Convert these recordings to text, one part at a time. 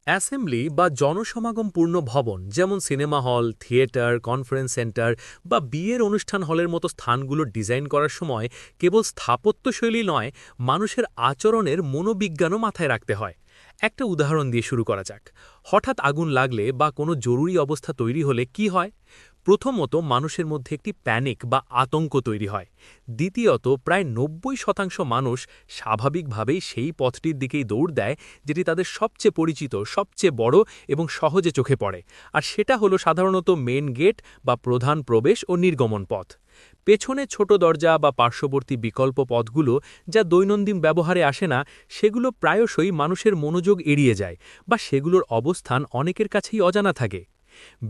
Assembly বা জনসমাগমপূর্ণ ভবন যেমন cinema hall, theatre, conference centre বা বিয়ের অনুষ্ঠান হলের মতো স্থানগুলো ডিজাইন করার সময় কেবল স্থাপত্যশৈলী নয়, মানুষের আচরণের মনোবিজ্ঞানও মাথায় রাখতে হয়। একটা উদাহরণ দিয়ে শুরু করা যাক। হঠাৎ আগুন লাগলে বা কোনো জরুরি অবস্থা তৈরি হলে কি হয়? প্রথমত, মানুষের মধ্যে একটি প্যানিক বা আতঙ্ক তৈরি হয়। দ্বিতীয়ত, প্রায় ৯০% মানুষ স্বাভাবিকভাবেই সেই পথটির দিকেই দৌড় দেয় যেটি তাদের সবচেয়ে পরিচিত, সবচেয়ে বড় এবং সহজে চোখে পড়ে। আর সেটা হলো সাধারণত মেন গেট বা প্রধান প্রবেশ ও নির্গমন পথ। পেছনে ছোট দরজা বা পার্শ্ববর্তী বিকল্প পথগুলো যা দৈনন্দিন ব্যবহারে আসে না, সেগুলো প্রায়শই মানুষের মনোযোগ এড়িয়ে যায় বা সেগুলোর অবস্থান অনেকের কাছেই অজানা থাকে।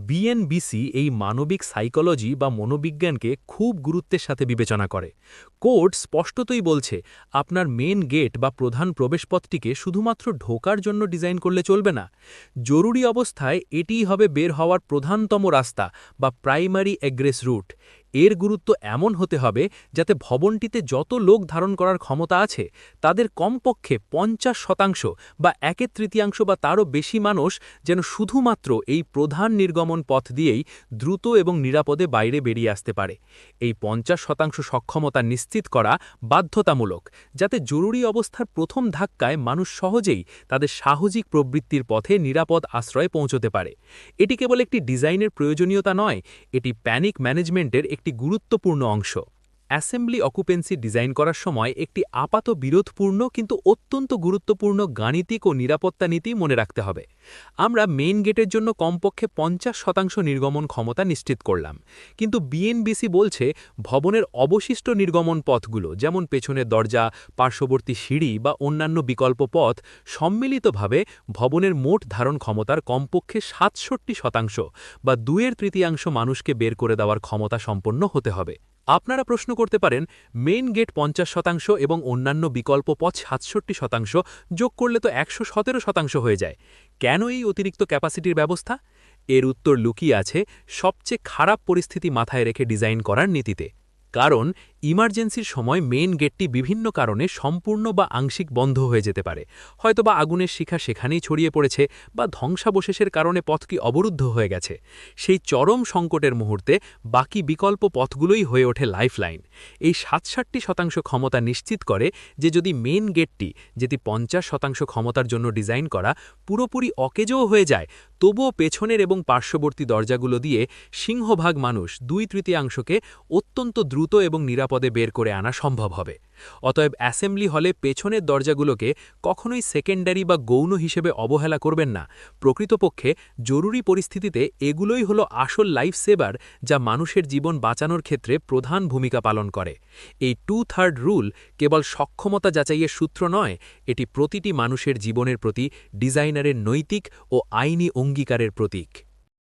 বিএনবিসি এই মানবিক সাইকোলজি বা মনোবিজ্ঞানকে খুব গুরুত্বের সাথে বিবেচনা করে। কোড স্পষ্টতই বলছে, আপনার মেন গেট বা প্রধান প্রবেশপথটিকে শুধুমাত্র ঢোকার জন্য ডিজাইন করলে চলবে না। জরুরি অবস্থায় এটিই হবে বের হওয়ার প্রধানতম রাস্তা বা প্রাইমারি এগ্রেস রুট। এর গুরুত্ব এমন হতে হবে যাতে ভবনটিতে যত লোক ধারণ করার ক্ষমতা আছে তাদের কমপক্ষে ৫০% বা ১/৩ বা তারও বেশি মানুষ যেন শুধুমাত্র এই প্রধান নির্গমন পথ দিয়েই দ্রুত এবং নিরাপদে বাইরে বেরিয়ে আসতে পারে। এই ৫০% সক্ষমতা নিশ্চিত করা বাধ্যতামূলক, যাতে জরুরি অবস্থার প্রথম ধাক্কায় মানুষ সহজেই তাদের সাহসিক প্রবৃত্তির পথে নিরাপদ আশ্রয়ে পৌঁছতে পারে। এটি কেবল একটি ডিজাইনের প্রয়োজনীয়তা নয়, এটি প্যানিক ম্যানেজমেন্টের একটি গুরুত্বপূর্ণ অংশ। অ্যাসেম্বলি অকুপেন্সি ডিজাইন করার সময় একটি আপাত বিরোধপূর্ণ কিন্তু অত্যন্ত গুরুত্বপূর্ণ গাণিতিক ও নিরাপত্তা নীতি মনে রাখতে হবে। আমরা মেইন গেটের জন্য কমপক্ষে ৫০% নির্গমন ক্ষমতা নিশ্চিত করলাম, কিন্তু বিএনবিসি বলছে ভবনের অবশিষ্ট নির্গমন পথগুলো যেমন পেছনের দরজা, পার্শ্ববর্তী সিঁড়ি বা অন্যান্য বিকল্প পথ সম্মিলিতভাবে ভবনের মোট ধারণ ক্ষমতার কমপক্ষে ৬৭% বা ২/৩ মানুষকে বের করে দেওয়ার ক্ষমতা সম্পন্ন হতে হবে। আপনারা প্রশ্ন করতে পারেন, মেইন গেট ৫০% এবং অন্যান্য বিকল্প পথ ৬৭%, যোগ করলে তো ১১৭% হয়ে যায়। কেন এই অতিরিক্ত ক্যাপাসিটির ব্যবস্থা? এর উত্তর লুকিয়ে আছে সবচেয়ে খারাপ পরিস্থিতি মাথায় রেখে ডিজাইন করার নীতিতে। কারণ ইমার্জেন্সির সময় মেইন গেটটি বিভিন্ন কারণে সম্পূর্ণ বা আংশিক বন্ধ হয়ে যেতে পারে। হয়তোবা আগুনের শিখা সেখানেই ছড়িয়ে পড়েছে বা ধ্বংসাবশেষের কারণে পথটি অবরুদ্ধ হয়ে গেছে। সেই চরম সংকটের মুহূর্তে বাকি বিকল্প পথগুলোই হয়ে ওঠে লাইফলাইন। এই ৬৭% ক্ষমতা নিশ্চিত করে যে যদি মেইন গেটটি, যেটি ৫০% ক্ষমতার জন্য ডিজাইন করা, পুরোপুরি অকেজও হয়ে যায়, তবুও পেছনের এবং পার্শ্ববর্তী দরজাগুলো দিয়ে সিংহভাগ মানুষ ২/৩কে অত্যন্ত দ্রুত এবং নিরাপদে বের করে আনা সম্ভব হবে। অতএব অ্যাসেম্বলি হলে পেছনের দরজাগুলোকে কখনোই সেকেন্ডারি বা গৌণ হিসেবে অবহেলা করবেন না। প্রকৃতপক্ষে জরুরি পরিস্থিতিতে এগুলোই হলো আসল লাইফ সেভার, যা মানুষের জীবন বাঁচানোর ক্ষেত্রে প্রধান ভূমিকা পালন করে। এই 2/3 রুল কেবল সক্ষমতা যাচাইয়ের সূত্র নয়, এটি প্রতিটি মানুষের জীবনের প্রতি ডিজাইনারের নৈতিক ও আইনি অঙ্গীকারের প্রতীক।